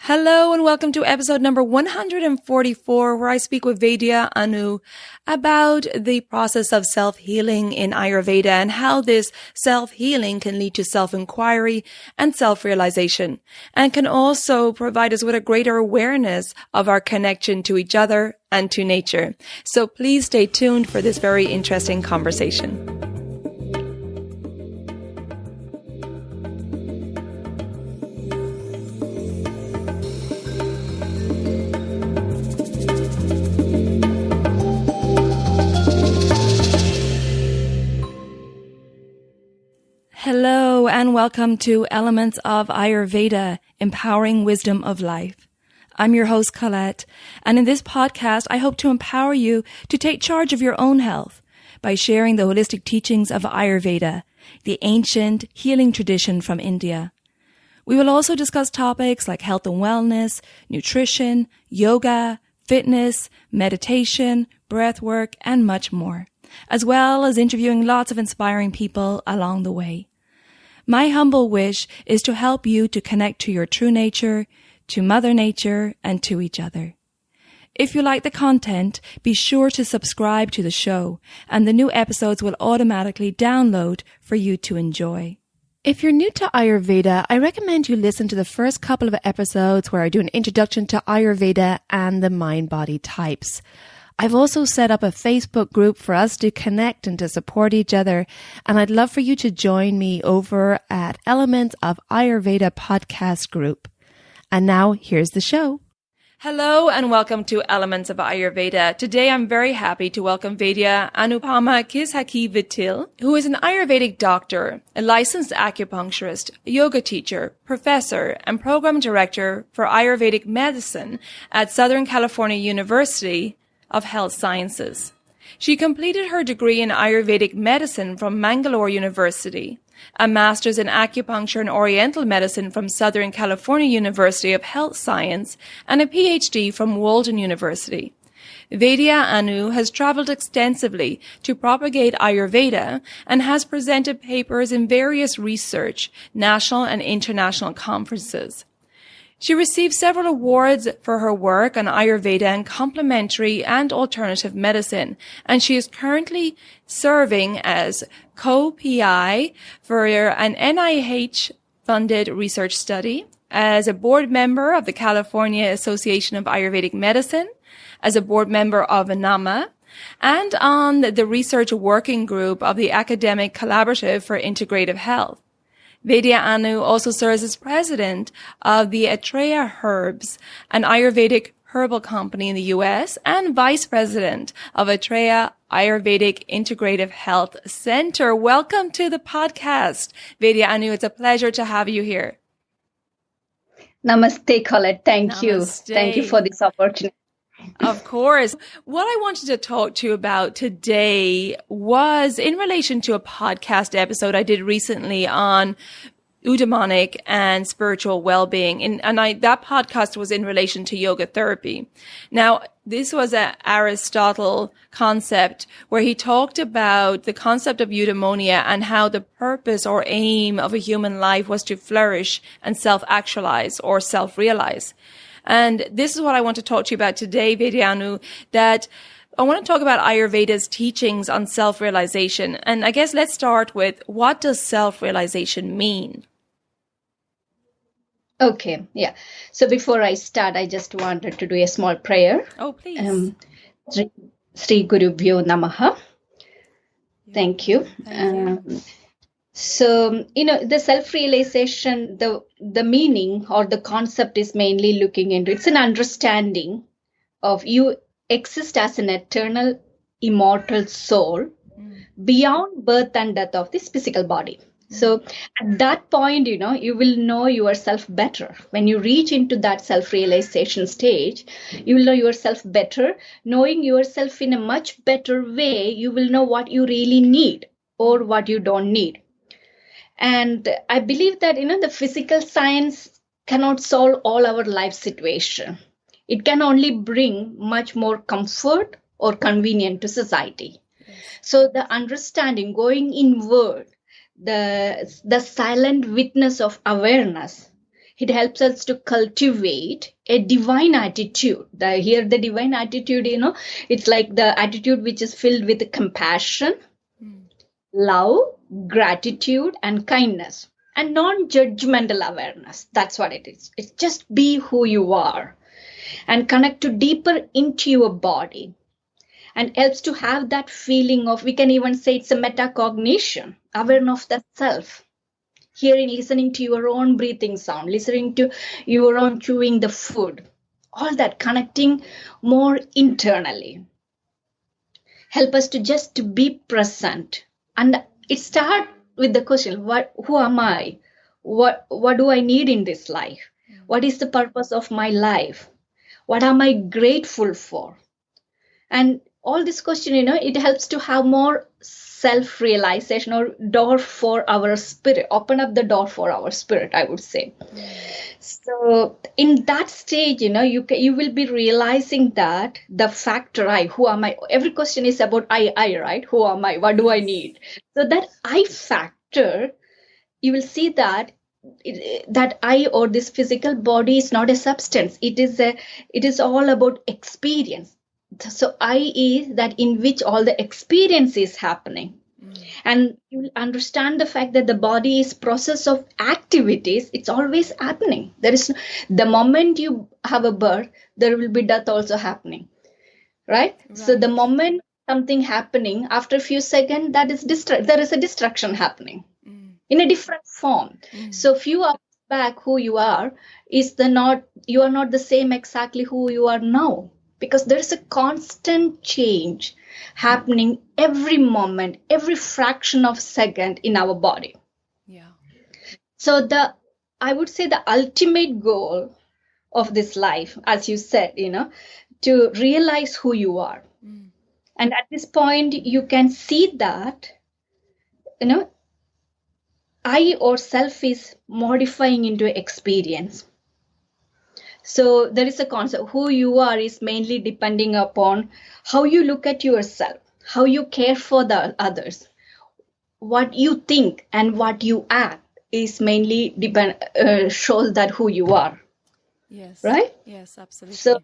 Hello and welcome to episode number 144, where I speak with Vaidya Anu about the process of self-healing in Ayurveda and how this self-healing can lead to self-inquiry and self-realization, and can also provide us with a greater awareness of our connection to each other and to nature. So please stay tuned for this very interesting conversation. Hello and welcome to Elements of Ayurveda, Empowering Wisdom of Life. I'm your host, Colette, and in this podcast, I hope to empower you to take charge of your own health by sharing the holistic teachings of Ayurveda, the ancient healing tradition from India. We will also discuss topics like health and wellness, nutrition, yoga, fitness, meditation, breath work, and much more, as well as interviewing lots of inspiring people along the way. My humble wish is to help you to connect to your true nature, to Mother Nature, and to each other. If you like the content, be sure to subscribe to the show, and the new episodes will automatically download for you to enjoy. If you're new to Ayurveda, I recommend you listen to the first couple of episodes where I do an introduction to Ayurveda and the mind-body types. I've also set up a Facebook group for us to connect and to support each other, and I'd love for you to join me over at Elements of Ayurveda podcast group. And now, here's the show. Hello and welcome to Elements of Ayurveda. Today I'm very happy to welcome Vaidya Anupama Kizhakkeveettil, who is an Ayurvedic doctor, a licensed acupuncturist, yoga teacher, professor, and program director for Ayurvedic medicine at Southern California University of Health Sciences. She completed her degree in Ayurvedic medicine from Mangalore University, a master's in acupuncture and oriental medicine from Southern California University of Health Science, and a PhD from Walden University. Vaidya Anu has traveled extensively to propagate Ayurveda and has presented papers in various research, national and international conferences. She received several awards for her work on Ayurveda and complementary and alternative medicine, and she is currently serving as co-PI for an NIH-funded research study, as a board member of the California Association of Ayurvedic Medicine, as a board member of NAMA, and on the research working group of the Academic Collaborative for Integrative Health. Vaidya Anu also serves as president of the Atreya Herbs, an Ayurvedic herbal company in the U.S., and vice president of Atreya Ayurvedic Integrative Health Center. Welcome to the podcast, Vaidya Anu. It's a pleasure to have you here. Namaste, Colette. Thank Namaste. you. Thank you for this opportunity. Of course. What I wanted to talk to you about today was in relation to a podcast episode I did recently on eudaimonic and spiritual well-being. And that podcast was in relation to yoga therapy. Now, this was an Aristotle concept where he talked about the concept of eudaimonia and how the purpose or aim of a human life was to flourish and self-actualize or self-realize. And this is what I want to talk to you about today, Vaidya Anu, that I want to talk about Ayurveda's teachings on self-realization. And I guess let's start with, what does self-realization mean? Okay, yeah. So before I start, I just wanted to do a small prayer. Oh, please. Sri Gurubhyo Namaha. Thank you. Thank you. So, the self-realization, the meaning or the concept is mainly looking into, it's an understanding of you exist as an eternal, immortal soul beyond birth and death of this physical body. So at that point, you will know yourself better. When you reach into that self-realization stage, you will know yourself better. Knowing yourself in a much better way, you will know what you really need or what you don't need. And I believe that, the physical science cannot solve all our life situation. It can only bring much more comfort or convenience to society. So the understanding, going inward, the silent witness of awareness It helps us to cultivate a divine attitude. Here, the divine attitude, it's like the attitude which is filled with compassion, love, gratitude, and kindness, and non-judgmental awareness. That's what it is. It's just be who you are and connect to deeper into your body, and helps to have that feeling of, we can even say it's a metacognition, awareness of the self. Hearing, listening to your own breathing sound, listening to your own chewing the food, all that, connecting more internally. Help us to just to be present. And it starts with the question, who am I? What do I need in this life? What is the purpose of my life? What am I grateful for? And all this question, it helps to have more self-realization, or door for our spirit, open up the door for our spirit, I would say. So in that stage, you will be realizing that the factor I, who am I? Every question is about I, right? Who am I? What do I need? So that I factor, you will see that that I, or this physical body, is not a substance. It is all about experience. So I is that in which all the experience is happening. And you will understand the fact that the body is process of activities. It's always happening. There is the moment you have a birth, there will be death also happening, right? So the moment something happening, after a few seconds, there is a destruction happening in a different form. So few hours back, who you are you are not the same exactly who you are now, because there is a constant change happening every moment, every fraction of second in our body. Yeah. So I would say the ultimate goal of this life, as you said, to realize who you are. And at this point, you can see that, I, or self, is modifying into experience. So there is a concept, who you are is mainly depending upon how you look at yourself, how you care for the others, what you think and what you act is mainly shows that who you are. Yes. Right? Yes, absolutely. So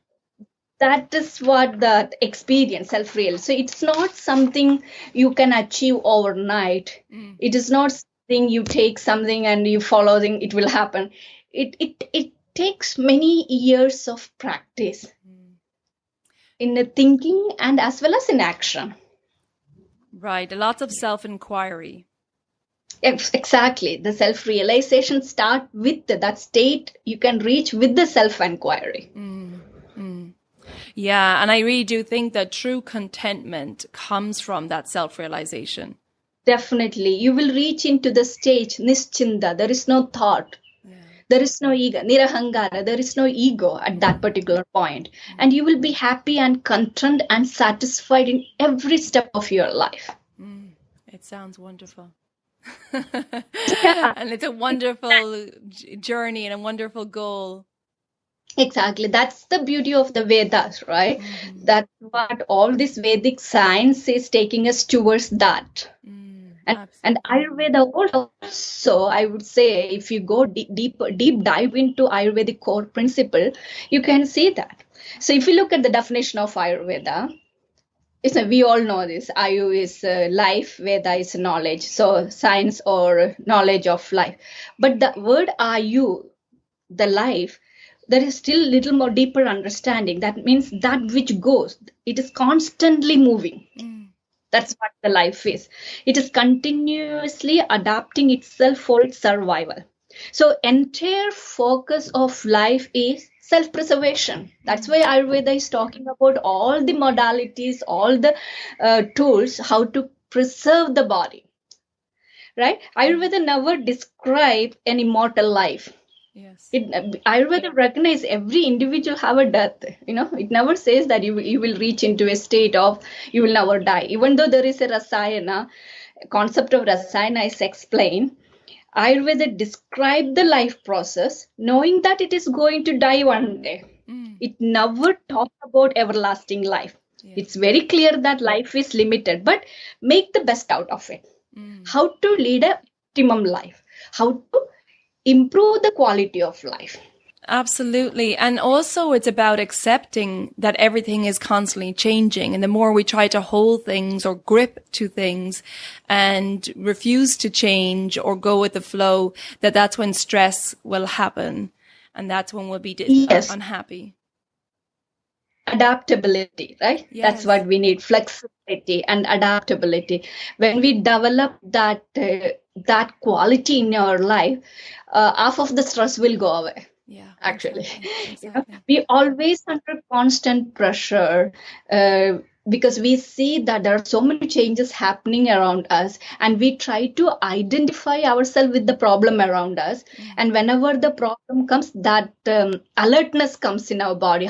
that is what the experience, self-real. So it's not something you can achieve overnight. It is not something you take something and you follow it will happen. It takes many years of practice in the thinking and as well as in action. Right. Lots of self-inquiry. Exactly. The self-realization start with that state you can reach with the self-inquiry. Yeah. And I really do think that true contentment comes from that self-realization. Definitely. You will reach into the stage, nischinda. There is no thought. There is no ego, nirahangara, there is no ego at that particular point. And you will be happy and content and satisfied in every step of your life. It sounds wonderful. And it's a wonderful journey and a wonderful goal. Exactly. That's the beauty of the Vedas, right? That's what all this Vedic science is taking us towards that. And Ayurveda also, I would say, if you go deep dive into Ayurvedic core principle, you can see that. So if you look at the definition of Ayurveda, we all know this. Ayu is life, Veda is knowledge. So science or knowledge of life. But the word Ayu, the life, there is still little more deeper understanding. That means that which goes, it is constantly moving. That's what the life is. It is continuously adapting itself for its survival. So entire focus of life is self-preservation. That's why Ayurveda is talking about all the modalities, all the tools, how to preserve the body. Right? Ayurveda never described an immortal life. Yes. Ayurveda recognizes every individual have a death. It never says that you will reach into a state of you will never die. Even though there is a rasayana, concept of rasayana is explained, Ayurveda described the life process knowing that it is going to die one day. It never talks about everlasting life. It's very clear that life is limited, but make the best out of it. How to lead a optimum life. How to improve the quality of life. Absolutely. And also it's about accepting that everything is constantly changing. And the more we try to hold things or grip to things and refuse to change or go with the flow, that's when stress will happen. And that's when we'll be Yes. unhappy. Adaptability, right? Yes. That's what we need, flexibility and adaptability. When we develop that quality in our life, half of the stress will go away. Yeah, actually. exactly. We always under constant pressure because we see that there are so many changes happening around us, and we try to identify ourselves with the problem around us. And whenever the problem comes, that alertness comes in our body.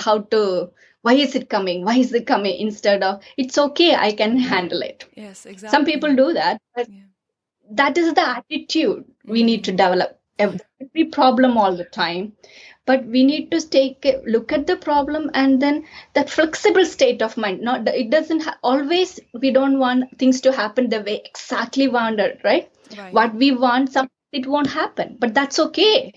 Why is it coming? Why is it coming? Instead of, it's okay, I can handle it. Yes, exactly. Some people do that, but that is the attitude we need to develop. Every problem all the time, but we need to take a look at the problem, and then that flexible state of mind. Not it doesn't always. We don't want things to happen the way exactly wanted, right? What we want, sometimes it won't happen, but that's okay.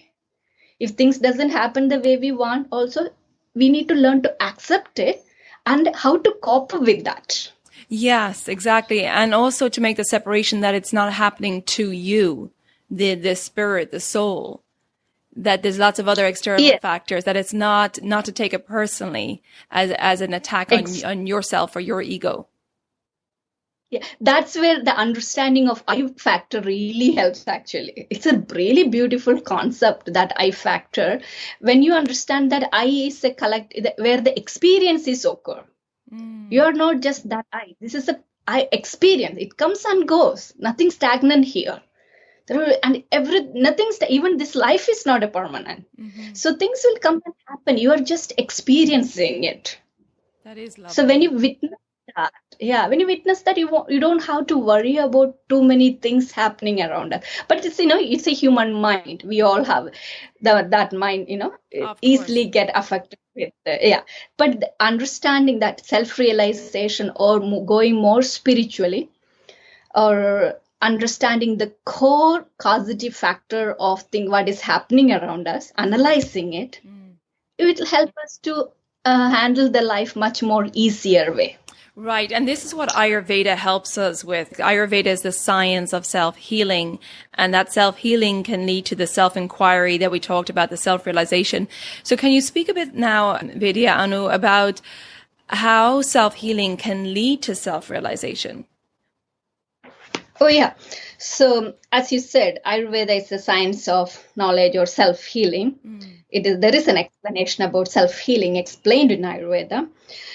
If things doesn't happen the way we want, also we need to learn to accept it and how to cope with that. Yes, exactly. And also to make the separation that it's not happening to you, the spirit, the soul, that there's lots of other external factors, that it's not to take it personally as an attack on yourself or your ego. Yeah, that's where the understanding of I factor really helps, actually. It's a really beautiful concept, that I factor. When you understand that I is a collective, where the experiences occur. You are not just that I. This is a I experience. It comes and goes. Nothing stagnant here. Even this life is not a permanent. So things will come and happen. You are just experiencing it. That is lovely. So when you witness that, you don't have to worry about too many things happening around us. But it's a human mind. We all have that mind. Easily get affected with. But understanding that self-realization, or going more spiritually, or understanding the core causative factor of what is happening around us, analyzing it, it will help us to handle the life much more easier way. Right. And this is what Ayurveda helps us with. Ayurveda is the science of self-healing, and that self-healing can lead to the self-inquiry that we talked about, the self-realization. So can you speak a bit now, Vaidya Anu, about how self-healing can lead to self-realization? Oh, yeah. So, as you said, Ayurveda is the science of knowledge or self-healing. There is an explanation about self-healing explained in Ayurveda.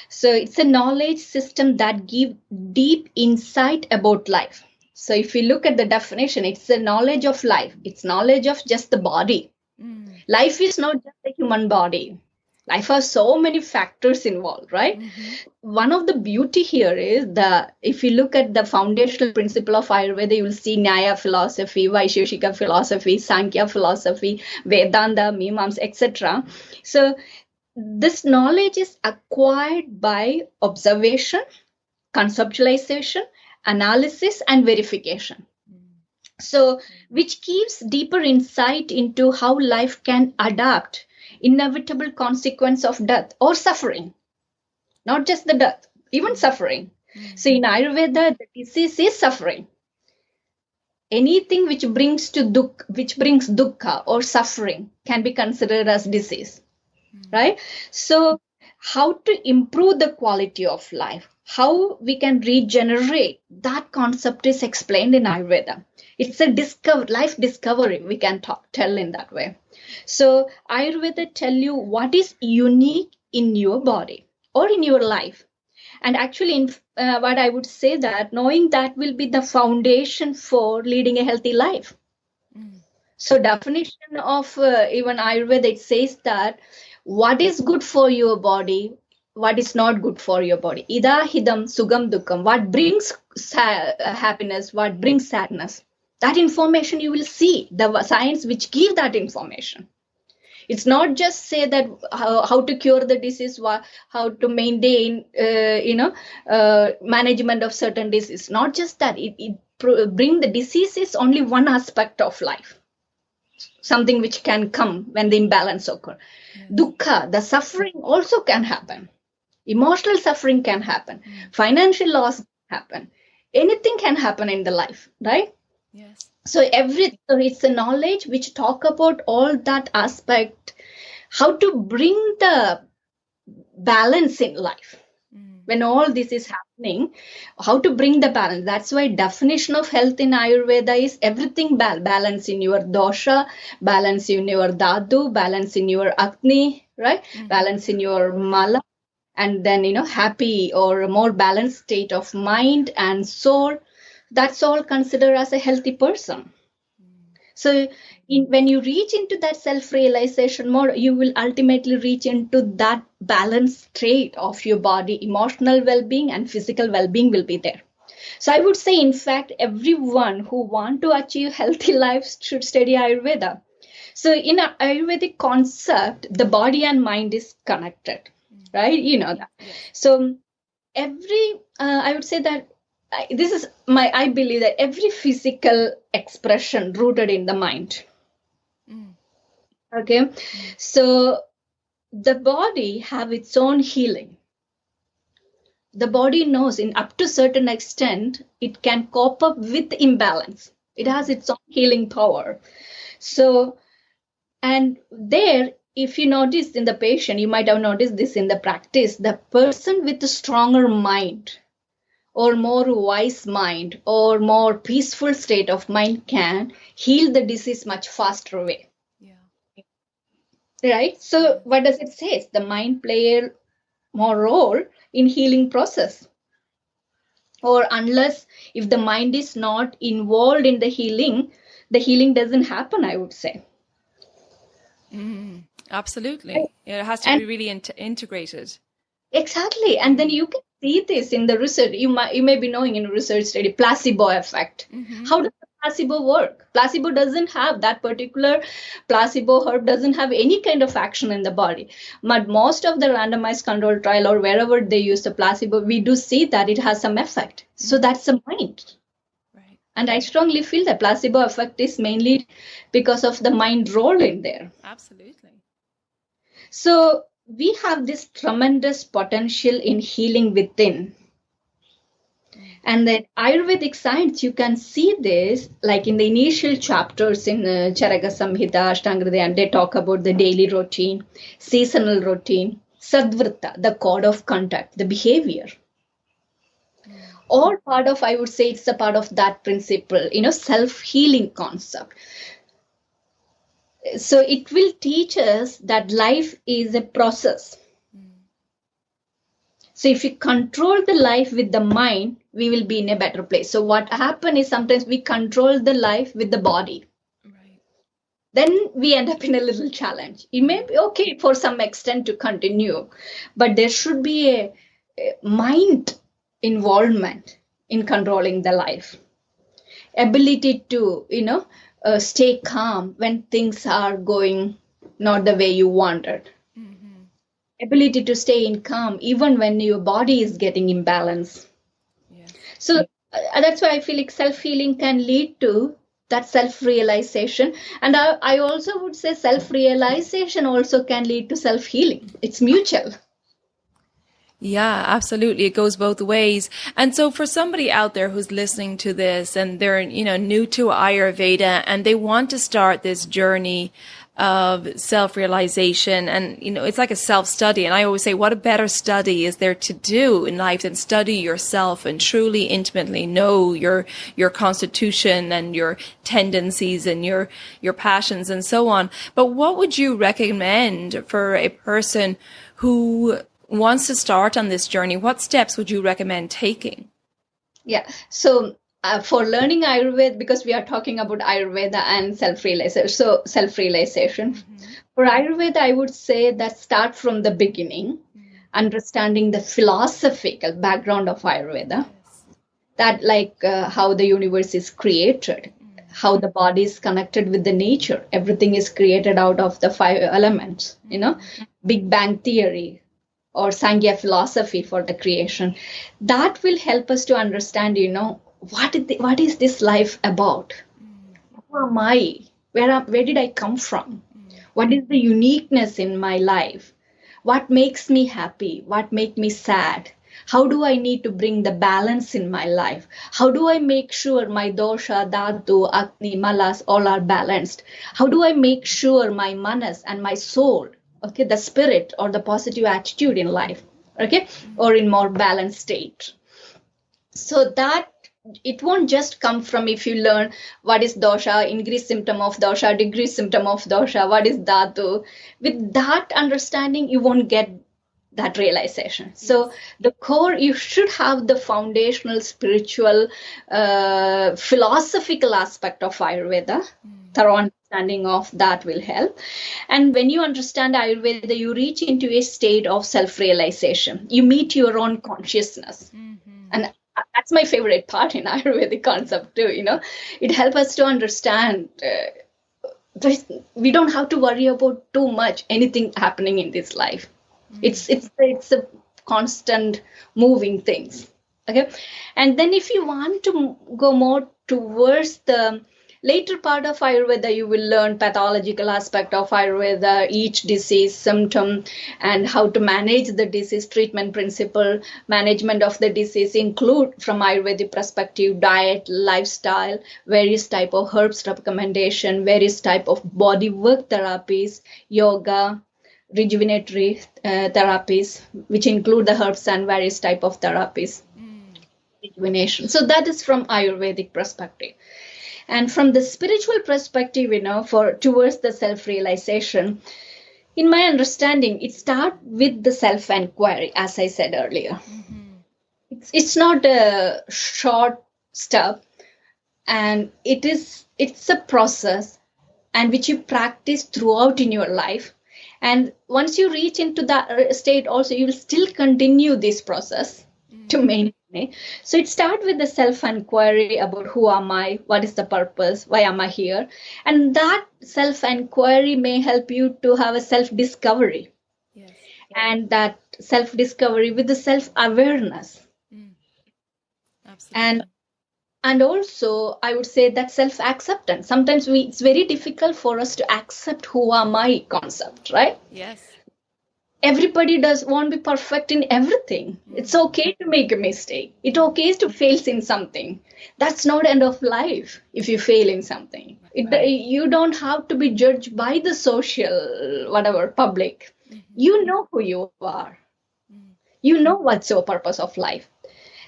So, it's a knowledge system that gives deep insight about life. So, if you look at the definition, it's the knowledge of life. It's knowledge of just the body. Life is not just the human body. Life has so many factors involved, right? One of the beauty here is if you look at the foundational principle of Ayurveda, you will see Nyaya philosophy, Vaisheshika philosophy, Sankhya philosophy, Vedanta, Mimamsa, etc. So this knowledge is acquired by observation, conceptualization, analysis, and verification. So which gives deeper insight into how life can adapt inevitable consequence of death or suffering, not just the death, even suffering. So in Ayurveda, the disease is suffering. Anything which brings dukkha or suffering can be considered as disease, right? So how to improve the quality of life, how we can regenerate, that concept is explained in Ayurveda. It's a life discovery, we can tell in that way. So Ayurveda tell you what is unique in your body or in your life. And actually, what I would say that knowing that will be the foundation for leading a healthy life. So definition of even Ayurveda, it says that what is good for your body, what is not good for your body. Ida hidam sugam dukkam. What brings happiness, what brings sadness. That information you will see, the science which give that information. It's not just say that how to cure the disease, how to maintain, management of certain disease. Not just that. It bring the disease is only one aspect of life. something which can come when the imbalance occurs. Dukkha, the suffering also can happen. Emotional suffering can happen. Financial loss can happen. Anything can happen in the life, right? Yes. So it's a knowledge which talk about all that aspect, how to bring the balance in life. When all this is happening, how to bring the balance. That's why definition of health in Ayurveda is everything balance in your dosha, balance in your dhatu, balance in your agni, right? Balance in your mala, and then, happy or a more balanced state of mind and soul. That's all considered as a healthy person. So when you reach into that self-realization mode, you will ultimately reach into that balanced state of your body. Emotional well-being and physical well-being will be there. So I would say, in fact, everyone who want to achieve healthy lives should study Ayurveda. So in an Ayurvedic concept, the body and mind is connected, right? You know that. So I would say that I believe that every physical expression rooted in the mind. Okay. So the body have its own healing. The body knows in up to certain extent, it can cope up with imbalance. It has its own healing power. So, and there, if you notice in the patient, you might have noticed this in the practice, the person with a stronger mind or more wise mind or more peaceful state of mind can heal the disease much faster way. Right? So what does it say? The mind play a more role in healing process. Or unless if the mind is not involved in the healing doesn't happen, I would say. Absolutely. It has to be really integrated. Exactly. And then you can see this in the research. You may be knowing in research study, placebo effect. How does the placebo work? Placebo doesn't have that particular placebo herb doesn't have any kind of action in the body. But most of the randomized control trial or wherever they use the placebo, we do see that it has some effect. So that's the mind. Right. And I strongly feel the placebo effect is mainly because of the mind role in there. Absolutely. So we have this tremendous potential in healing within. And then Ayurvedic science, you can see this like in the initial chapters in Charaka Samhita, Ashtanga, and they talk about the daily routine, seasonal routine, Sadvrita, the code of conduct, the behavior. All part of, I would say it's a part of that principle, self-healing concept. So it will teach us that life is a process. So if you control the life with the mind, we will be in a better place. So what happens is sometimes we control the life with the body. Right. Then we end up in a little challenge. It may be okay for some extent to continue, but there should be a mind involvement in controlling the life. Ability to, stay calm when things are going not the way you wanted. Ability to stay in calm even when your body is getting imbalance. So that's why I feel like self-healing can lead to that self-realization. And I also would say self-realization also can lead to self-healing. It's mutual. Yeah, absolutely. It goes both ways. And so for somebody out there who's listening to this and they're, new to Ayurveda and they want to start this journey of self-realization and, it's like a self-study. And I always say, what a better study is there to do in life than study yourself and truly intimately know your constitution and your tendencies and your passions and so on. But what would you recommend for a person who wants to start on this journey? What steps would you recommend taking? Yeah. So for learning Ayurveda, because we are talking about Ayurveda and self-realization. So self-realization. For Ayurveda, I would say that start from the beginning, understanding the philosophical background of Ayurveda, that how the universe is created, how the body is connected with the nature. Everything is created out of the 5 elements, Big Bang theory, or Sankhya philosophy for the creation. That will help us to understand, what is this life about? Who am I? Where did I come from? What is the uniqueness in my life? What makes me happy? What makes me sad? How do I need to bring the balance in my life? How do I make sure my dosha, dhatu, agni, malas all are balanced? How do I make sure my manas and my soul, okay, the spirit or the positive attitude in life, okay, or in more balanced state? So that it won't just come from if you learn what is dosha, increased symptom of dosha, decreased symptom of dosha, what is dhatu. With that understanding, you won't get that realization. So the core, you should have the foundational spiritual, philosophical aspect of Ayurveda. Thorough understanding of that will help. And when you understand Ayurveda, you reach into a state of self-realization. You meet your own consciousness. And that's my favorite part in Ayurvedic concept too. It helps us to understand we don't have to worry about too much anything happening in this life. It's a constant moving things. Okay, and then if you want to go more towards the later part of Ayurveda, you will learn pathological aspect of Ayurveda, each disease, symptom, and how to manage the disease, treatment principle, management of the disease include from Ayurvedic perspective, diet, lifestyle, various type of herbs recommendation, various type of body work therapies, yoga, rejuvenatory therapies, which include the herbs and various type of therapies, rejuvenation. So that is from Ayurvedic perspective. And from the spiritual perspective, for towards the self-realization, in my understanding, it starts with the self-enquiry, as I said earlier. It's not a short step, and it's a process, and which you practice throughout in your life. And once you reach into that state, also you will still continue this process to maintain. So it starts with the self-enquiry about who am I, what is the purpose, why am I here? And that self-enquiry may help you to have a self-discovery. Yes. And that self-discovery with the self-awareness. Absolutely. And also, I would say that self-acceptance. Sometimes it's very difficult for us to accept who am I concept, right? Yes. Everybody won't be perfect in everything. It's okay to make a mistake. It's okay to fail in something. That's not end of life if you fail in something. You don't have to be judged by the social, public. You know who you are. You know what's your purpose of life.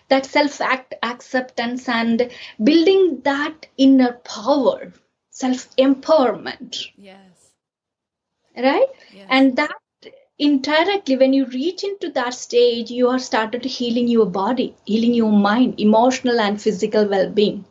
That self-acceptance and building that inner power, self-empowerment. Yes. Right? Yes. And that indirectly, when you reach into that stage, you are started healing your body, healing your mind, emotional and physical well-being.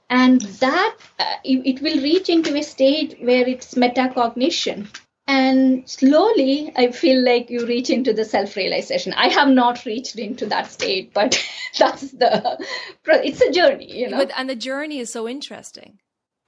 And that it will reach into a stage where it's metacognition. And slowly, I feel like you reach into the self-realization. I have not reached into that state, but it's a journey, And the journey is so interesting.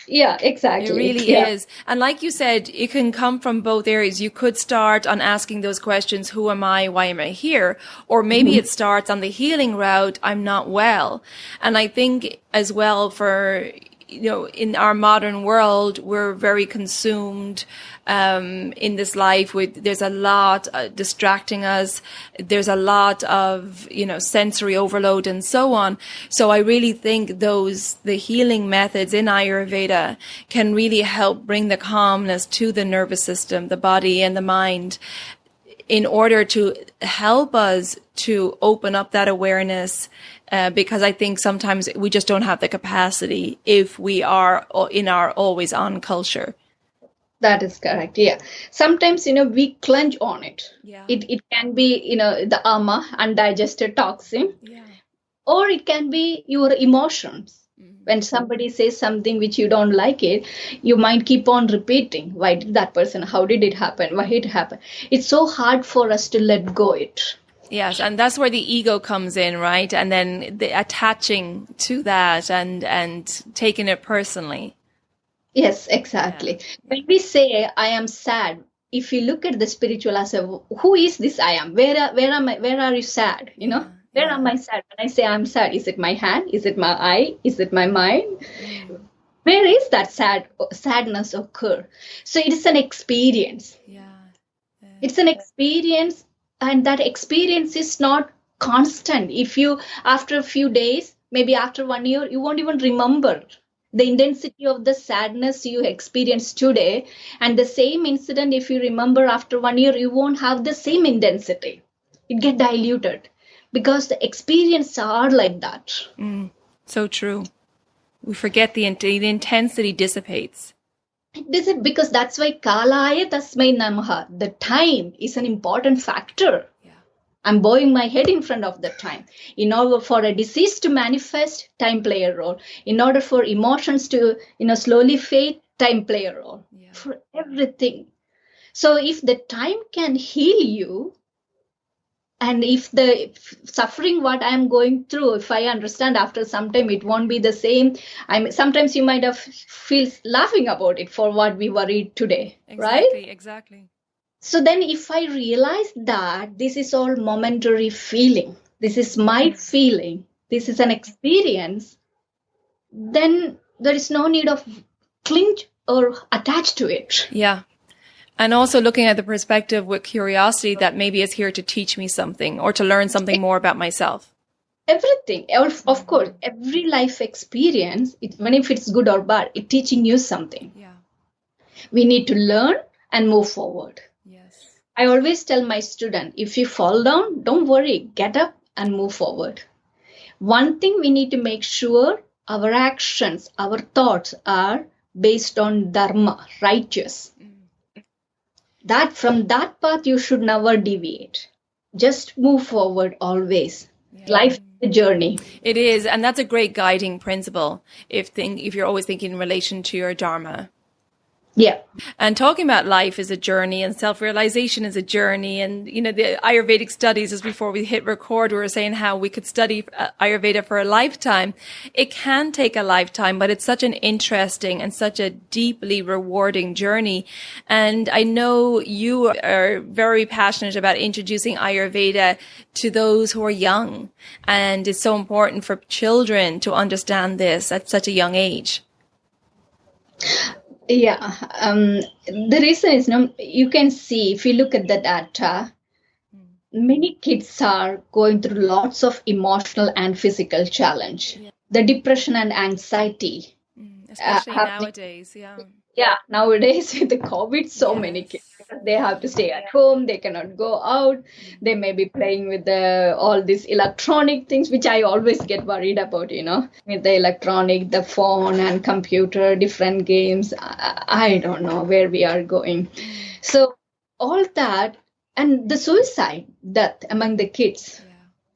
Yeah, exactly. It really is. And like you said, it can come from both areas. You could start on asking those questions, who am I? Why am I here? Or maybe it starts on the healing route, I'm not well. And I think as well for, in our modern world, we're very consumed in this life there's a lot distracting us. There's a lot of, sensory overload and so on. So I really think the healing methods in Ayurveda can really help bring the calmness to the nervous system, the body and the mind, in order to help us to open up that awareness. Because I think sometimes we just don't have the capacity if we are in our always on culture. That is correct. Yeah. Sometimes, we clutch on it. Yeah. It can be, the ama, undigested toxin. Yeah. Or it can be your emotions. When somebody says something which you don't like it, you might keep on repeating. Why did that person? How did it happen? Why did it happen? It's so hard for us to let go it. Yes, and that's where the ego comes in, right? And then the attaching to that and taking it personally. Yes, exactly. Yeah. When we say I am sad, if you look at the spiritual aspect, who is this I am? Where am I? Where are you sad? Where am I sad? When I say I'm sad, is it my hand? Is it my eye? Is it my mind? Where is that sadness occur? So it is an experience. It's an experience, and that experience is not constant. If you, after a few days, maybe after 1 year, you won't even remember the intensity of the sadness you experienced today. And the same incident, if you remember after 1 year, you won't have the same intensity. It get diluted because the experiences are like that. So true. We forget the intensity dissipates. This is because that's why Kalaya Tasmai Namaha, the time is an important factor. I'm bowing my head in front of the time. In order for a disease to manifest, time play a role. In order for emotions to, slowly fade, time play a role. For everything. So if the time can heal you, and if the suffering what I'm going through, if I understand after some time it won't be the same. Sometimes you might have feel laughing about it for what we worried today, right? Exactly. So then if I realize that this is all momentary feeling, this is my feeling, this is an experience, then there is no need of cling or attach to it. Yeah. And also looking at the perspective with curiosity that maybe it's here to teach me something or to learn something more about myself. Everything, of course, every life experience, even if it's good or bad, it's teaching you something. We need to learn and move forward. I always tell my student, if you fall down, don't worry, get up and move forward. One thing we need to make sure our actions, our thoughts are based on dharma, righteous. That from that path you should never deviate. Just move forward always. Life is a journey. It is, and that's a great guiding principle if you're always thinking in relation to your dharma. Yeah. And talking about life is a journey and self-realization is a journey. And, the Ayurvedic studies, as before we hit record, we were saying how we could study Ayurveda for a lifetime. It can take a lifetime, but it's such an interesting and such a deeply rewarding journey. And I know you are very passionate about introducing Ayurveda to those who are young. And it's so important for children to understand this at such a young age. Yeah, the reason is, you can see, if you look at the data, many kids are going through lots of emotional and physical challenge. The depression and anxiety. Especially nowadays, Yeah, nowadays with the COVID, so many kids, they have to stay at home, they cannot go out, they may be playing with all these electronic things, which I always get worried about, with the electronic, the phone and computer, different games. I don't know where we are going. So all that, and the suicide death among the kids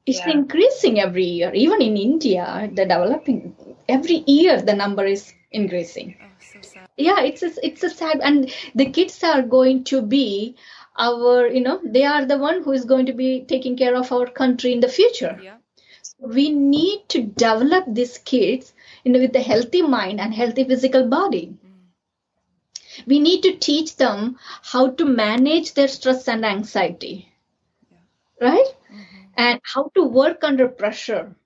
is increasing every year. Even in India, the developing, every year the number is increasing. Yeah, it's a sad, and the kids are going to be our, they are the one who is going to be taking care of our country in the future. So we need to develop these kids, with a healthy mind and healthy physical body. We need to teach them how to manage their stress and anxiety, right? And how to work under pressure.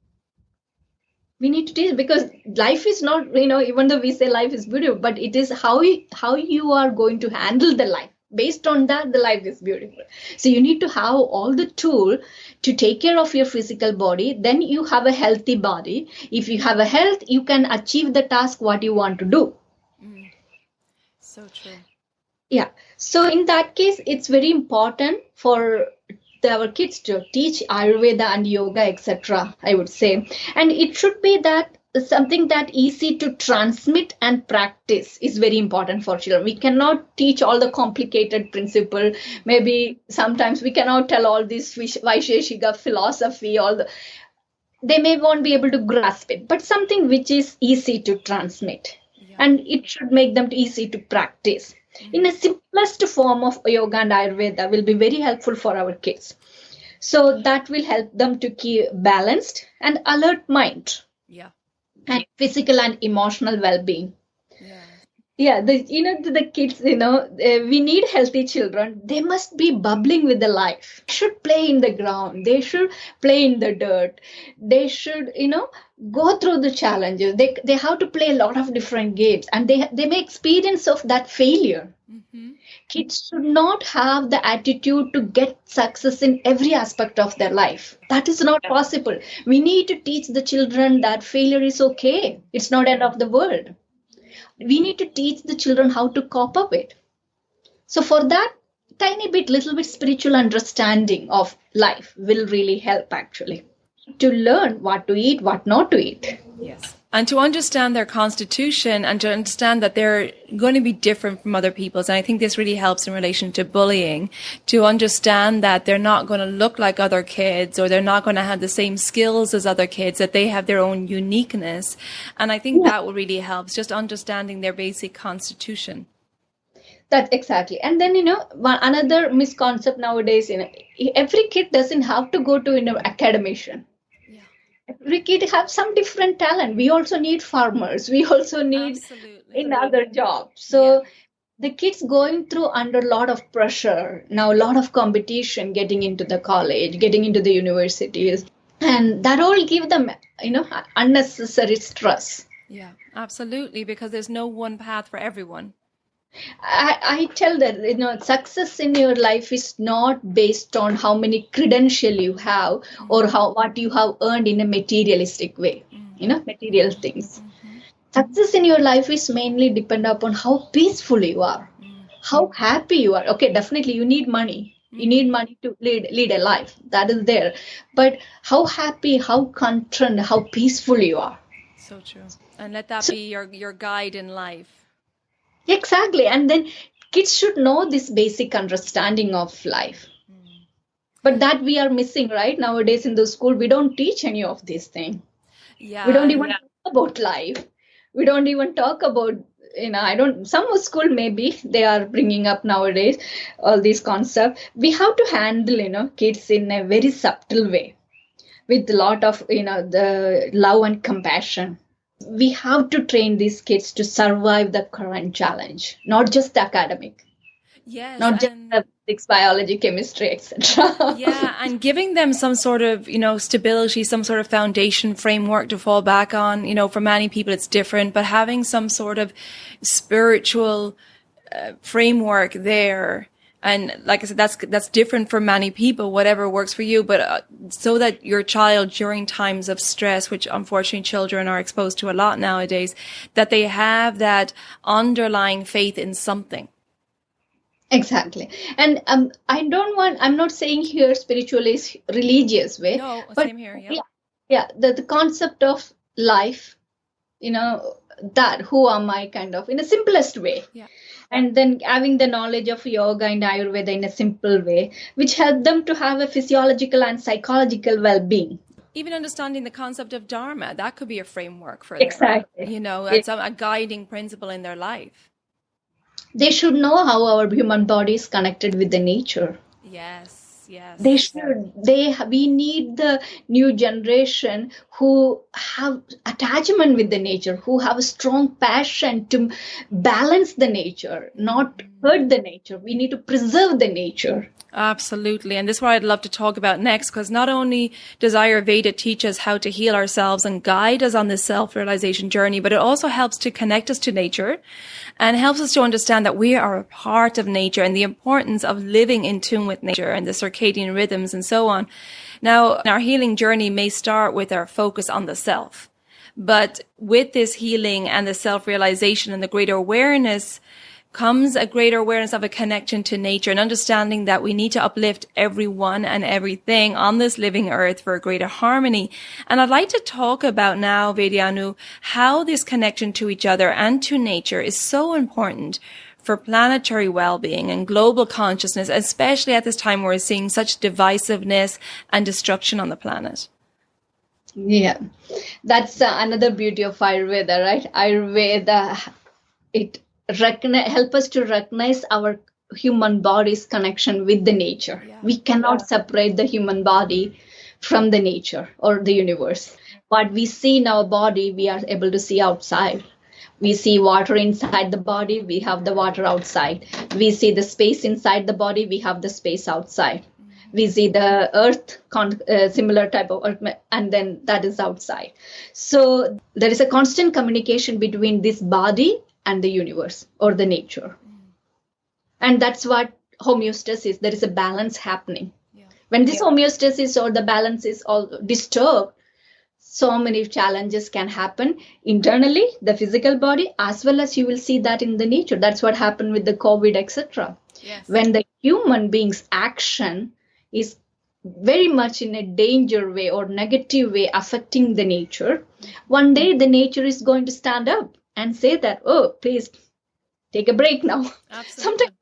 We need to teach, because life is not, even though we say life is beautiful, but it is how you are going to handle the life. Based on that, the life is beautiful. So you need to have all the tool to take care of your physical body. Then you have a healthy body. If you have a health, you can achieve the task what you want to do. So true. Yeah. So in that case, it's very important for our kids to teach Ayurveda and yoga, etc., I would say. And it should be that something that easy to transmit and practice is very important for children. We cannot teach all the complicated principle. Maybe sometimes we cannot tell all this Vaisheshika philosophy, they may won't be able to grasp it, but something which is easy to transmit. And it should make them easy to practice. In a simplest form of yoga and Ayurveda will be very helpful for our kids. So that will help them to keep balanced and alert mind. And physical and emotional well-being. Yeah, the kids, we need healthy children. They must be bubbling with the life. They should play in the ground. They should play in the dirt. They should, go through the challenges. They have to play a lot of different games, and they may experience of that failure. Mm-hmm. Kids should not have the attitude to get success in every aspect of their life. That is not possible. We need to teach the children that failure is okay. It's not end of the world. We need to teach the children how to cope up with. So for that, little bit spiritual understanding of life will really help actually. To learn what to eat, what not to eat. Yes. And to understand their constitution and to understand that they're going to be different from other people's. And I think this really helps in relation to bullying, to understand that they're not going to look like other kids or they're not going to have the same skills as other kids, that they have their own uniqueness. And I think that will really help, just understanding their basic constitution. That exactly. And then, another misconcept nowadays, every kid doesn't have to go to, academician. Every kid have some different talent. We also need farmers. We also need in other jobs. So the kids going through under a lot of pressure now, a lot of competition, getting into the college, getting into the universities, and that all give them, unnecessary stress. Yeah, absolutely, because there's no one path for everyone. I tell that, success in your life is not based on how many credentials you have or what you have earned in a materialistic way, material things. Success in your life is mainly depend upon how peaceful you are, how happy you are. Okay, definitely you need money. You need money to lead a life. That is there. But how happy, how content, how peaceful you are. So true. And let that be your guide in life. Exactly. And then kids should know this basic understanding of life. But that we are missing, right? Nowadays in the school, we don't teach any of these things. Yeah. We don't even talk about life. We don't even talk about, some school maybe they are bringing up nowadays all these concepts. We have to handle, kids in a very subtle way with a lot of, the love and compassion. We have to train these kids to survive the current challenge, not just the academic. Yes, not just physics, biology, chemistry, etc. Yeah, and giving them some sort of, stability, some sort of foundation framework to fall back on. For many people it's different, but having some sort of spiritual framework there. And like I said, that's different for many people, whatever works for you. But so that your child during times of stress, which unfortunately children are exposed to a lot nowadays, that they have that underlying faith in something. Exactly. And I'm not saying here spiritual is religious way. No, but same here. Yeah. The concept of life, that who am I kind of in a simplest way. Yeah. And then having the knowledge of yoga and Ayurveda in a simple way, which help them to have a physiological and psychological well-being. Even understanding the concept of Dharma, that could be a framework for them. Exactly. That's a guiding principle in their life. They should know how our human body is connected with the nature. Yes. They should. We need the new generation who have attachment with the nature, who have a strong passion to balance the nature, not hurt the nature. We need to preserve the nature. Absolutely. And this is what I'd love to talk about next, because not only does Ayurveda teach us how to heal ourselves and guide us on this self-realization journey, but it also helps to connect us to nature and helps us to understand that we are a part of nature and the importance of living in tune with nature and the circadian rhythms and so on. Now, our healing journey may start with our focus on the self, but with this healing and the self-realization and the greater awareness comes a greater awareness of a connection to nature and understanding that we need to uplift everyone and everything on this living earth for a greater harmony. And I'd like to talk about now, Vaidya Anu, how this connection to each other and to nature is so important for planetary well-being and global consciousness, especially at this time where we're seeing such divisiveness and destruction on the planet. Yeah, that's another beauty of Ayurveda, right? Ayurveda, it help us to recognize our human body's connection with the nature. Yeah. We cannot separate the human body from the nature or the universe. What we see in our body, we are able to see outside. We see water inside the body, we have the water outside. We see the space inside the body, we have the space outside. We see the earth, similar type of earth, and then that is outside. So there is a constant communication between this body and the universe or the nature. And that's what homeostasis, there is a balance happening. Yeah. When this homeostasis or the balance is all disturbed, so many challenges can happen internally, the physical body, as well as you will see that in the nature. That's what happened with the COVID, etc. Yes. When the human being's action is very much in a danger way or negative way affecting the nature, one day the nature is going to stand up and say that, oh, please take a break now. Absolutely. Sometimes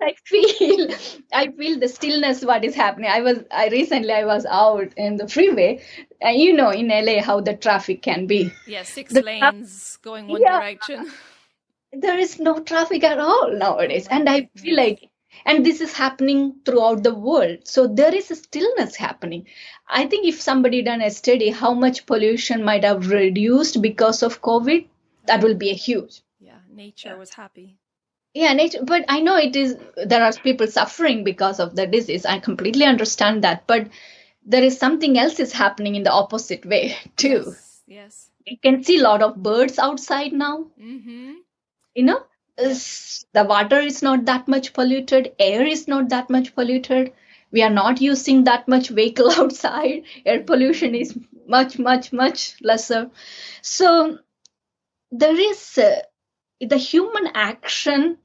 I feel the stillness, what is happening. I recently was out in the freeway, and you know, in LA, how the traffic can be. Yeah, 6 lanes going one direction. There is no traffic at all nowadays. And I feel like, and this is happening throughout the world. So there is a stillness happening. I think if somebody done a study, how much pollution might have reduced because of COVID, that will be a huge. Yeah, nature was happy. Yeah, nature, but I know there are people suffering because of the disease. I completely understand that. But there is something else is happening in the opposite way too. Yes. You can see a lot of birds outside now. Mm-hmm. You know, the water is not that much polluted. Air is not that much polluted. We are not using that much vehicle outside. Air pollution is much, much, much lesser. So there is the human action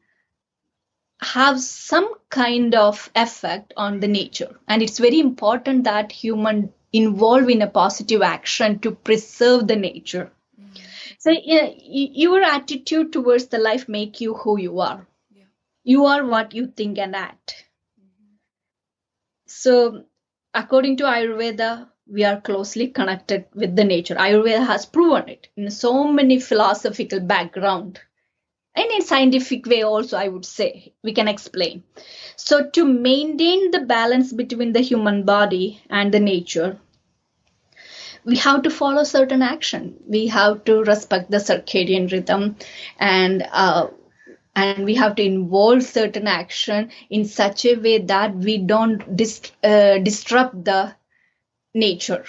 have some kind of effect on the nature. And it's very important that human involve in a positive action to preserve the nature. Mm-hmm. So your attitude towards the life make you who you are. Yeah. You are what you think and act. Mm-hmm. So according to Ayurveda, we are closely connected with the nature. Ayurveda has proven it in so many philosophical background. And in scientific way also, I would say, we can explain. So to maintain the balance between the human body and the nature, we have to follow certain action. We have to respect the circadian rhythm, and we have to involve certain action in such a way that we don't disrupt the nature.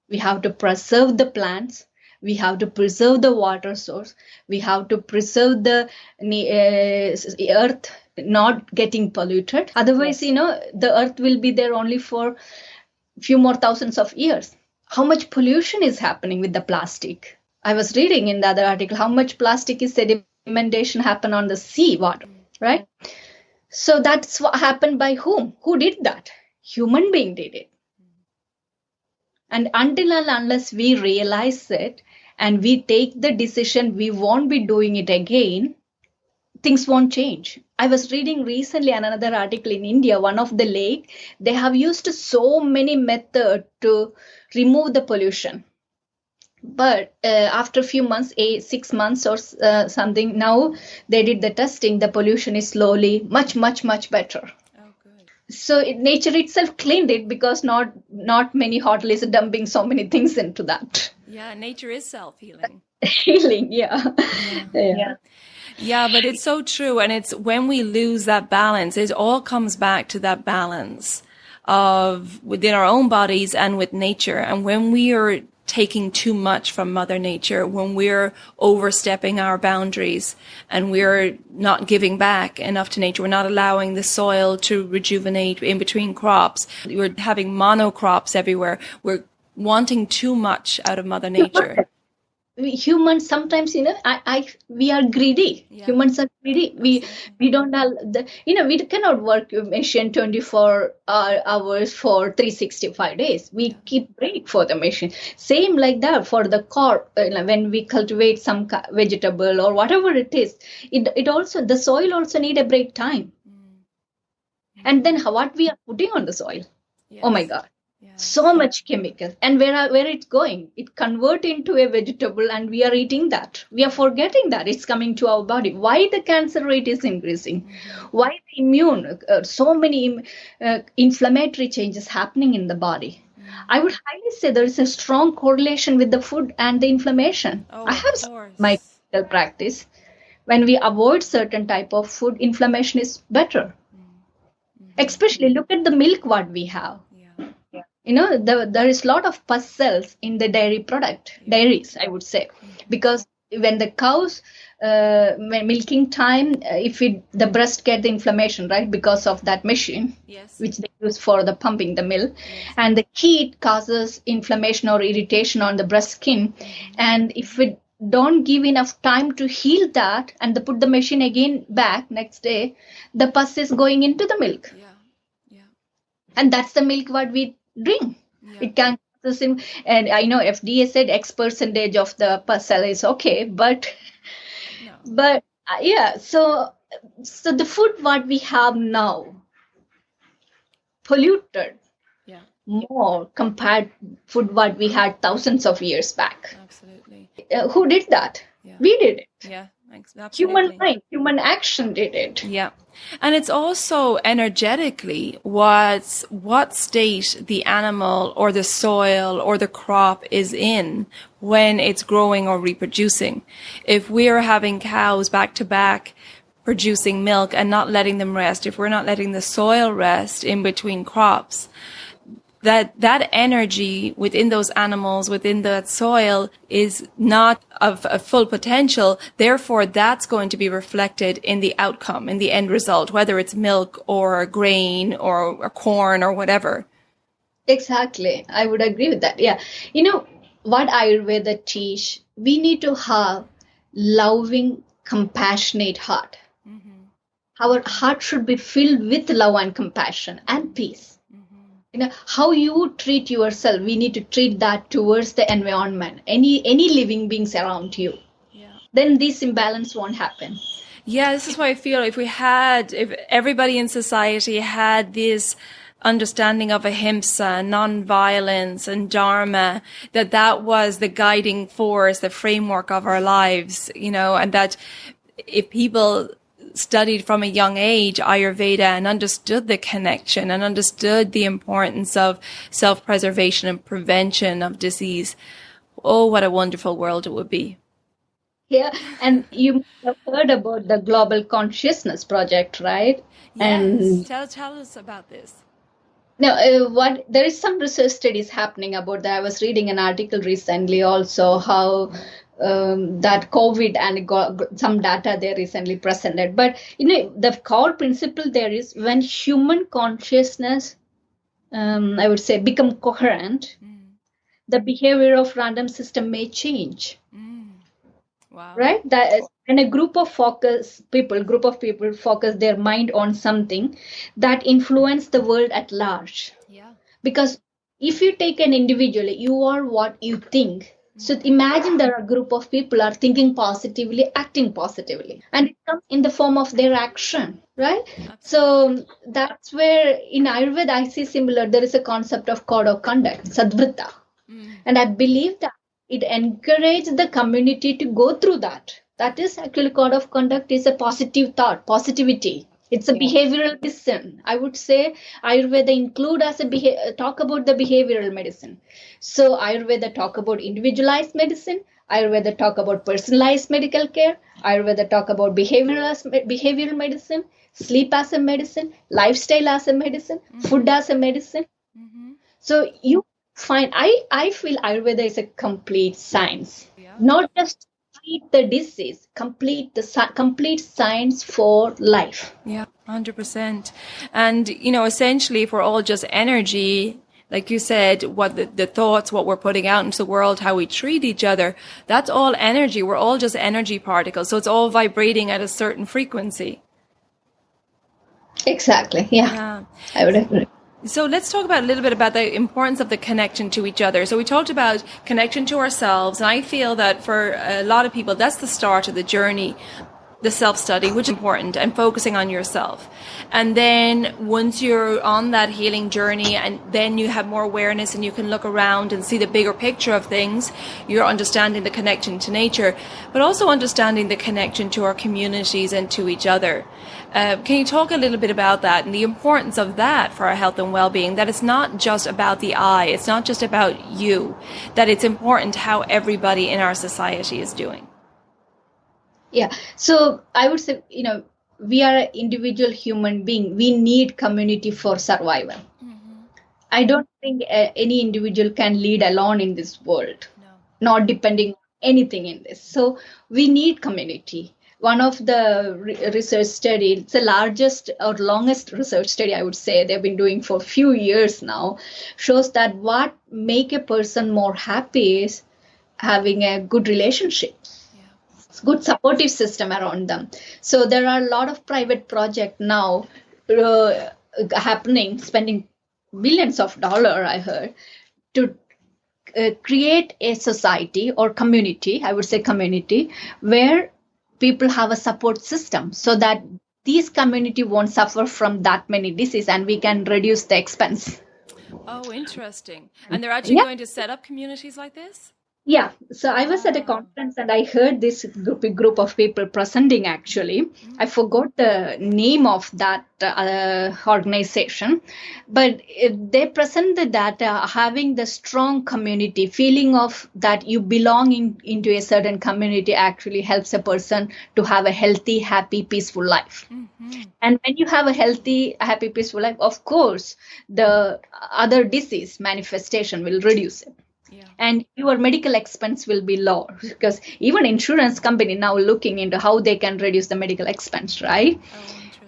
We have to preserve the plants. We have to preserve the water source. We have to preserve the earth not getting polluted. Otherwise, the earth will be there only for a few more thousands of years. How much pollution is happening with the plastic? I was reading in the other article how much plastic is sedimentation happen on the sea water, right? So that's what happened by whom? Who did that? Human being did it. And until and unless we realize it and we take the decision we won't be doing it again, things won't change. I was reading recently another article in India, one of the lake, they have used so many methods to remove the pollution. But after a few months, 6 months or something, now they did the testing, the pollution is slowly much, much, much better. So nature itself cleaned it because not many hotels are dumping so many things into that. Yeah, nature is self-healing. Healing, yeah. Yeah, but it's so true. And it's when we lose that balance, it all comes back to that balance of within our own bodies and with nature. And when we are taking too much from Mother Nature, when we're overstepping our boundaries and we're not giving back enough to nature, we're not allowing the soil to rejuvenate in between crops, we're having monocrops everywhere, we're wanting too much out of Mother Nature. Humans sometimes, we are greedy. Yeah. Humans are greedy. We don't have we cannot work machine 24 hours for 365 days. We keep break for the machine. Same like that for the crop. When we cultivate some vegetable or whatever it is, it also, the soil also need a break time. Mm. And then what we are putting on the soil. Yes. Oh my God. Yeah. So much chemical, and where it's going, it convert into a vegetable, and we are eating that. We are forgetting that it's coming to our body. Why the cancer rate is increasing? Mm-hmm. Why the immune? So many inflammatory changes happening in the body. Mm-hmm. I would highly say there is a strong correlation with the food and the inflammation. Oh, I have my medical practice, when we avoid certain type of food, inflammation is better. Especially look at the milk what we have. There is a lot of pus cells in the dairies, I would say, because when the cows, when milking time, the breast get the inflammation, right, because of that machine, which they use for the pumping the milk, and the heat causes inflammation or irritation on the breast skin, and if we don't give enough time to heal that and put the machine again back next day, the pus is going into the milk, and that's the milk what we drink. It can cause the and I know FDA said X percentage of the pus cell is okay, but so the food what we have now polluted more compared food what we had thousands of years back. Absolutely. Who did that? We did it. Yeah. Absolutely. Human mind, human action did it. Yeah. And it's also energetically what state the animal or the soil or the crop is in when it's growing or reproducing. If we're having cows back to back producing milk and not letting them rest, if we're not letting the soil rest in between crops, that energy within those animals, within that soil is not of a full potential. Therefore, that's going to be reflected in the outcome, in the end result, whether it's milk or grain or corn or whatever. Exactly. I would agree with that. Yeah. What Ayurveda teach, we need to have loving, compassionate heart. Our heart should be filled with love and compassion and peace. How you treat yourself, we need to treat that towards the environment, any living beings around you. Then this imbalance won't happen. Yeah, this is why I feel if everybody in society had this understanding of ahimsa, non-violence, and dharma, that was the guiding force, the framework of our lives, and that if people studied from a young age Ayurveda and understood the connection and understood the importance of self-preservation and prevention of disease, oh, what a wonderful world it would be. Yeah, and you have heard about the Global Consciousness Project, right? Yes, and tell us about this. Now, there is some research studies happening about that. I was reading an article recently also how that COVID and some data they recently presented. But, the core principle there is when human consciousness, I would say, become coherent, the behavior of random system may change. Wow. Right? That when a group of people focus their mind on something that influence the world at large. Yeah. Because if you take an individual, you are what you think. So imagine there are a group of people are thinking positively, acting positively, and it comes in the form of their action, right? Absolutely. So that's where in Ayurveda I see similar. There is a concept of code of conduct, sadvrita, and I believe that it encourages the community to go through that. That is actually code of conduct is a positive thought, positivity. It's a behavioral medicine. I would say Ayurveda include as talk about the behavioral medicine. So Ayurveda talk about individualized medicine. Ayurveda talk about personalized medical care. Ayurveda talk about behavioral medicine, sleep as a medicine, lifestyle as a medicine, food as a medicine. So you find, I feel Ayurveda is a complete science, not just treat the disease, complete science for life. Yeah, 100%. And, essentially, if we're all just energy, like you said, what the thoughts, what we're putting out into the world, how we treat each other, that's all energy. We're all just energy particles. So it's all vibrating at a certain frequency. Exactly. Yeah. I would agree. So let's talk a little bit about the importance of the connection to each other. So we talked about connection to ourselves, and I feel that for a lot of people, that's the start of the journey, the self-study, which is important, and focusing on yourself. And then once you're on that healing journey, and then you have more awareness and you can look around and see the bigger picture of things, you're understanding the connection to nature, but also understanding the connection to our communities and to each other. Can you talk a little bit about that and the importance of that for our health and well-being, that it's not just about the I, it's not just about you, that it's important how everybody in our society is doing? Yeah. So I would say, we are an individual human being. We need community for survival. I don't think any individual can lead alone in this world, No. not depending on anything in this. So we need community. One of the research study, it's the largest or longest research study I would say they've been doing for a few years now, shows that what make a person more happy is having a good relationship, good supportive system around them. So there are a lot of private projects now happening, spending billions of dollars, I heard, to create a society or community, I would say community, where people have a support system so that these community won't suffer from that many disease and we can reduce the expense. Oh, interesting. And they're actually Yeah. going to set up communities like this? Yeah, so I was at a conference and I heard this group of people presenting actually. I forgot the name of that organization, but they presented that having the strong community, feeling of that you belong into a certain community actually helps a person to have a healthy, happy, peaceful life. And when you have a healthy, happy, peaceful life, of course, the other disease manifestation will reduce it. And your medical expense will be lower because even insurance company now looking into how they can reduce the medical expense, right?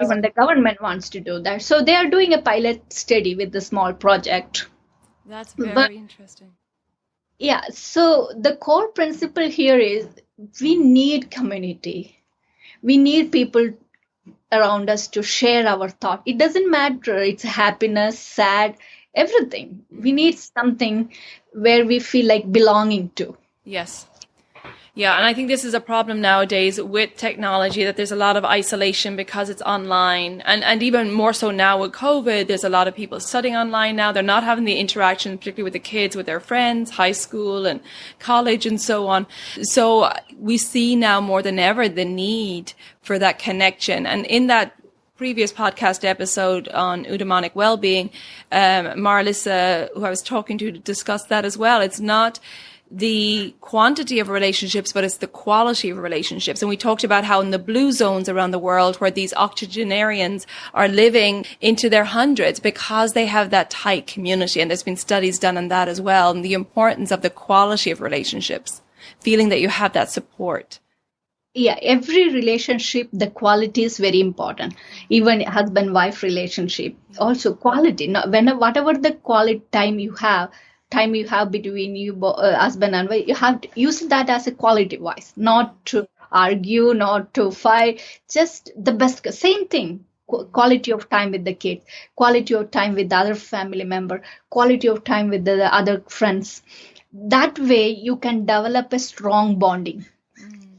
Even the government wants to do that. So they are doing a pilot study with the small project. That's very interesting. Yeah. So the core principle here is we need community. We need people around us to share our thought. It doesn't matter. It's happiness, sad, everything. We need something where we feel like belonging to. Yes. Yeah, and I think this is a problem nowadays with technology, that there's a lot of isolation because it's online. And even more so now with COVID, there's a lot of people studying online now. They're not having the interaction, particularly with the kids, with their friends, high school and college and so on. So we see now more than ever the need for that connection. And in that previous podcast episode on eudaimonic well-being, Marlissa, who I was talking to, discussed that as well. It's not the quantity of relationships, but it's the quality of relationships. And we talked about how in the blue zones around the world, where these octogenarians are living into their hundreds because they have that tight community. And there's been studies done on that as well, and the importance of the quality of relationships, feeling that you have that support. Yeah, every relationship, the quality is very important. Even husband-wife relationship, also quality. Now, whatever the quality time you have between you, husband and wife, you have to use that as a quality wise, not to argue, not to fight, just the best. Same thing. Quality of time with the kids, quality of time with the other family member, quality of time with the other friends. That way you can develop a strong bonding.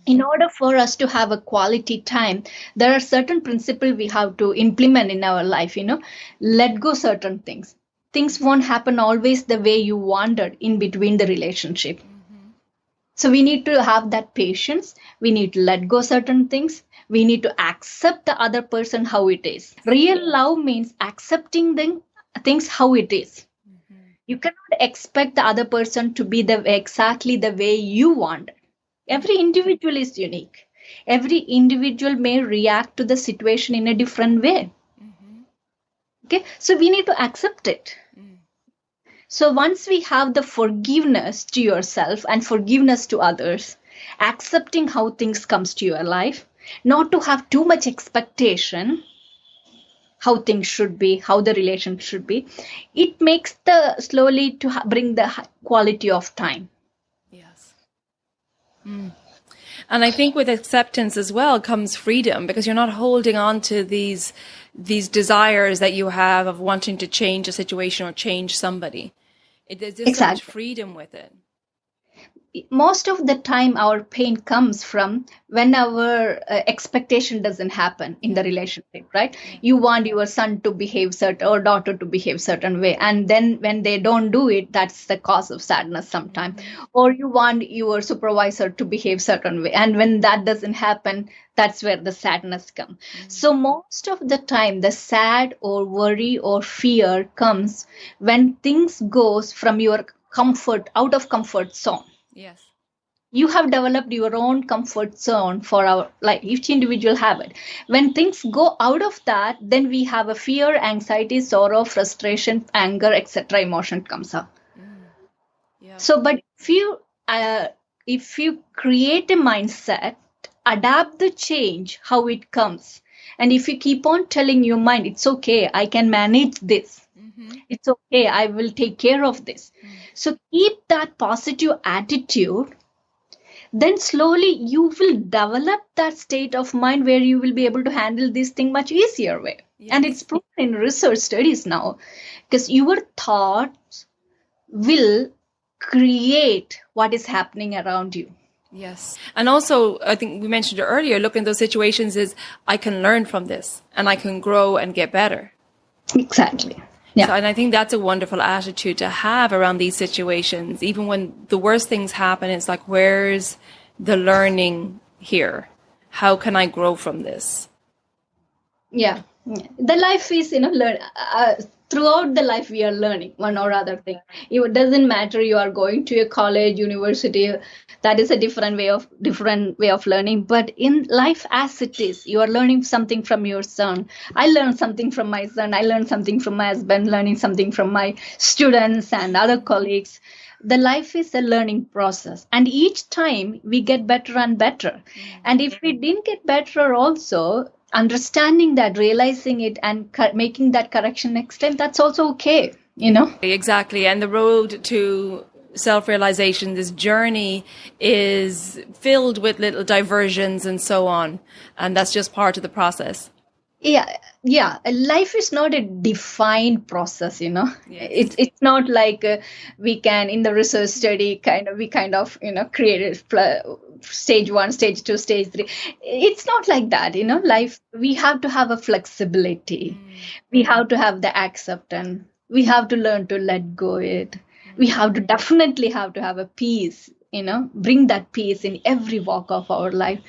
In order for us to have a quality time, there are certain principles we have to implement in our life. Let go certain things. Things won't happen always the way you wanted in between the relationship. So we need to have that patience. We need to let go certain things. We need to accept the other person how it is. Real love means accepting things how it is. You cannot expect the other person to be exactly the way you want. Every individual is unique. Every individual may react to the situation in a different way. Okay, so we need to accept it. So once we have the forgiveness to yourself and forgiveness to others, accepting how things comes to your life, not to have too much expectation, how things should be, how the relation should be, it makes slowly to bring the quality of time. Yes. And I think with acceptance as well comes freedom, because you're not holding on to these desires that you have of wanting to change a situation or change somebody. There's just so much freedom with it. Most of the time our pain comes from when our expectation doesn't happen in the relationship, right? You want your son to behave certain or daughter to behave certain way, and then when they don't do it, that's the cause of sadness sometimes. Or you want your supervisor to behave certain way, and when that doesn't happen, that's where the sadness comes. So most of the time the sad or worry or fear comes when things goes from your comfort, out of comfort zone. Yes. You have developed your own comfort zone for our, like, each individual habit. When things go out of that, then we have a fear, anxiety, sorrow, frustration, anger, etc. emotion comes up. Yeah. So, but if you create a mindset, adapt the change how it comes, and if you keep on telling your mind, it's okay, I can manage this. It's okay, I will take care of this. So keep that positive attitude. Then slowly you will develop that state of mind where you will be able to handle this thing much easier way. And it's proven in research studies now, because your thoughts will create what is happening around you. Yes. And also, I think we mentioned it earlier, look in those situations is I can learn from this and I can grow and get better. Exactly. Yeah. So, and I think that's a wonderful attitude to have around these situations. Even when the worst things happen, it's like, where's the learning here? How can I grow from this? Yeah. The life is, learn. Throughout the life, we are learning one or other thing. It doesn't matter you are going to a college, university. That is a different way of learning. But in life as it is, you are learning something from your son. I learned something from my son. I learned something from my husband. Learning something from my students and other colleagues. The life is a learning process, and each time we get better and better. And if we didn't get better, also understanding that, realizing it, and making that correction next time, that's also okay, Exactly. And the road to self-realization, this journey, is filled with little diversions and so on, and that's just part of the process. Yeah. Life is not a defined process, Yes. It's not like we can, in the research study, we created stage 1, stage 2, stage 3. It's not like that, Life, we have to have a flexibility. We have to have the acceptance. We have to learn to let go it. We definitely have to have a peace, bring that peace in every walk of our life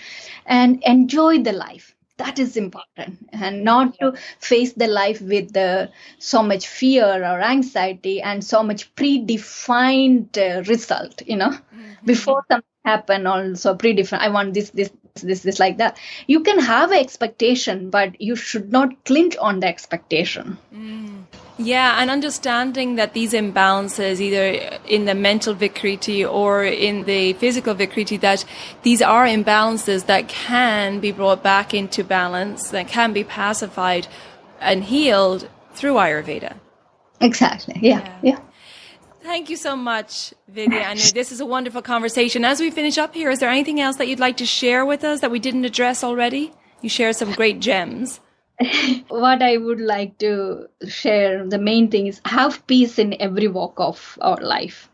and enjoy the life. That is important, and not to face the life with so much fear or anxiety and so much predefined result, before something happen, also predefined. I want this, like that. You can have an expectation, but you should not clinch on the expectation. Yeah, and understanding that these imbalances, either in the mental vikriti or in the physical vikriti, that these are imbalances that can be brought back into balance, that can be pacified and healed through Ayurveda. Exactly. Yeah. Thank you so much, Vaidya. I know this is a wonderful conversation. As we finish up here, is there anything else that you'd like to share with us that we didn't address already? You shared some great gems. What I would like to share, the main thing is have peace in every walk of our life.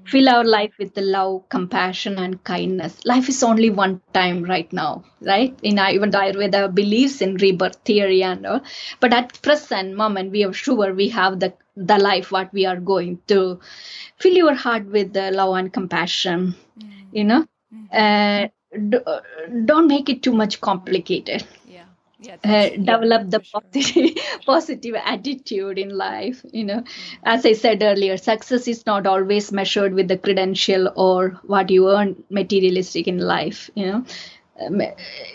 Fill our life with the love, compassion, and kindness. Life is only one time right now, right? Even the Ayurveda believes in rebirth theory and all. But at present moment, we are sure we have the life what we are going to. Fill your heart with the love and compassion. Don't make it too much complicated. Develop the positive attitude in life. As I said earlier, success is not always measured with the credential or what you earn materialistic in life.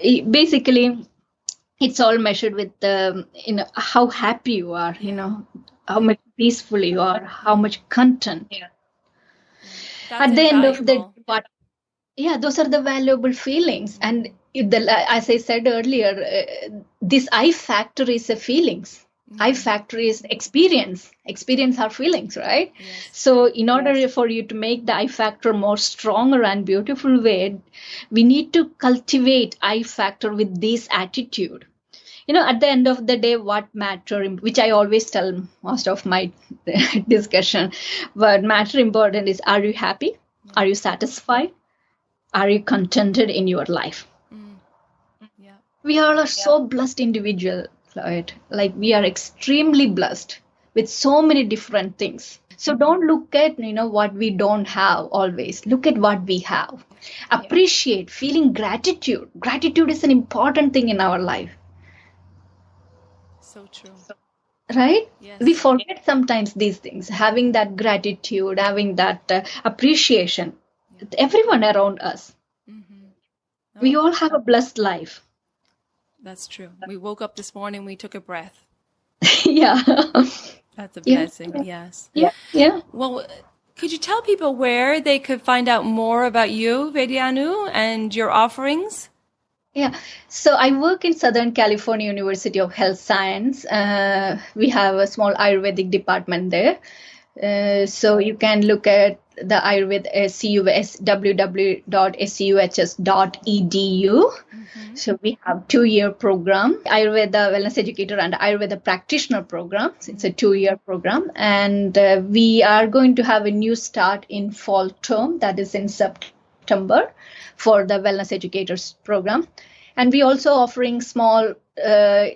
Basically, it's all measured with the how happy you are. How much peaceful you are, how much content. At the end of the day, those are the valuable feelings. And as I said earlier, this I factor is a feelings. I factor is experience. Experience are feelings, right? Yes. So in order for you to make the I factor more stronger and beautiful way, we need to cultivate I factor with this attitude. At the end of the day, what matter, which I always tell most of my discussion, what matter important is, are you happy? Are you satisfied? Are you contented in your life? Yeah. We are so blessed individual, right? Like we are extremely blessed with so many different things. So don't look at, what we don't have always. Look at what we have. Appreciate, feeling gratitude. Gratitude is an important thing in our life. So true. Right? Yes. We forget sometimes these things, having that gratitude, having that appreciation. everyone around us. Oh, we all have a blessed life. that's true. We woke up this morning, we took a breath. Yeah. That's a blessing. Yes. Yeah. Well, could you tell people where they could find out more about you, Vaidya Anu, and your offerings? Yeah. So I work in Southern California University of Health Science. We have a small Ayurvedic department there. So you can look at the Ayurveda SCUS, www.suhs.edu. So we have 2-year program, Ayurveda Wellness Educator and Ayurveda Practitioner program. It's a 2-year program. And we are going to have a new start in fall term, that is in September, for the Wellness Educators program. And we also offering small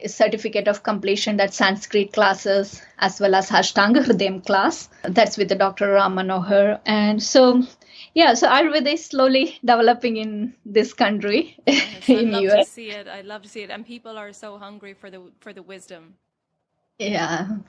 certificate of completion, that's Sanskrit classes, as well as Ashtanga Hridayam class. That's with the Dr. Ram Manohar. And so, so Ayurveda is slowly developing in this country, Yes, in I'd love US. to see it. I'd love to see it. And people are so hungry for the wisdom. Yeah.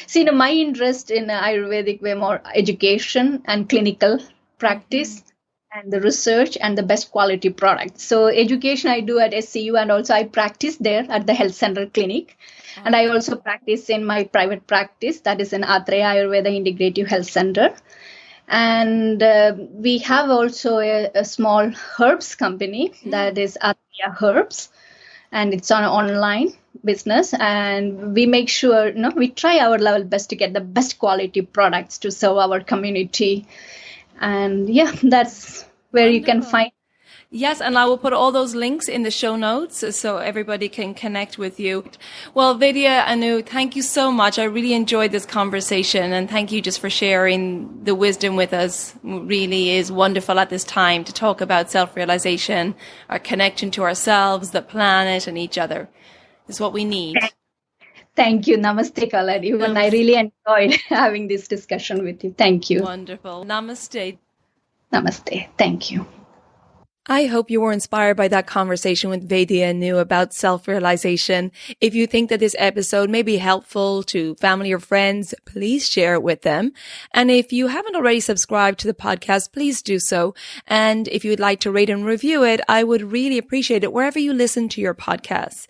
So, my interest in Ayurvedic way more education and clinical practice. And the research and the best quality products. So education I do at SCU, and also I practice there at the health center clinic. And I also practice in my private practice, that is in Atreya Ayurveda Integrative Health Center. And we have also a small herbs company that is Atreya Herbs, and it's an online business. And we make sure, we try our level best to get the best quality products to serve our community. And that's where Wonderful. You can find. Yes, and I will put all those links in the show notes so everybody can connect with you. Well, Vaidya Anu, thank you so much. I really enjoyed this conversation, and thank you just for sharing the wisdom with us. It really is wonderful at this time to talk about self-realization, our connection to ourselves, the planet, and each other. It's what we need. Thank you. Namaste, Colette. Even I really enjoyed having this discussion with you. Thank you. Wonderful. Namaste. Namaste. Thank you. I hope you were inspired by that conversation with Vaidya Anu about self-realization. If you think that this episode may be helpful to family or friends, please share it with them. And if you haven't already subscribed to the podcast, please do so. And if you would like to rate and review it, I would really appreciate it wherever you listen to your podcasts.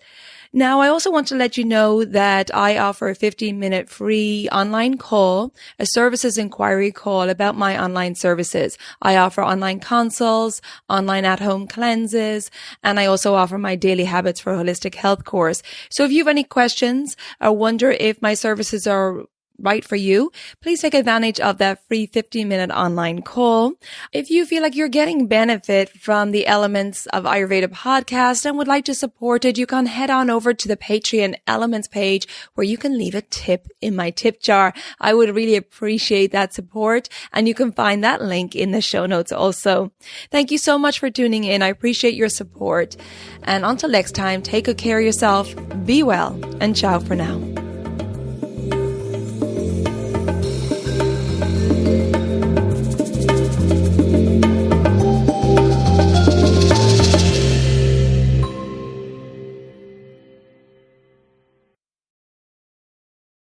Now, I also want to let you know that I offer a 15-minute free online call, a services inquiry call about my online services. I offer online consults, online at-home cleanses, and I also offer my daily habits for holistic health course. So if you have any questions or wonder if my services are right for you, please take advantage of that free 15-minute online call. If you feel like you're getting benefit from the Elements of Ayurveda podcast and would like to support it, you can head on over to the Patreon Elements page where you can leave a tip in my tip jar. I would really appreciate that support, and you can find that link in the show notes also. Thank you so much for tuning in. I appreciate your support. And until next time, take good care of yourself, be well, and ciao for now.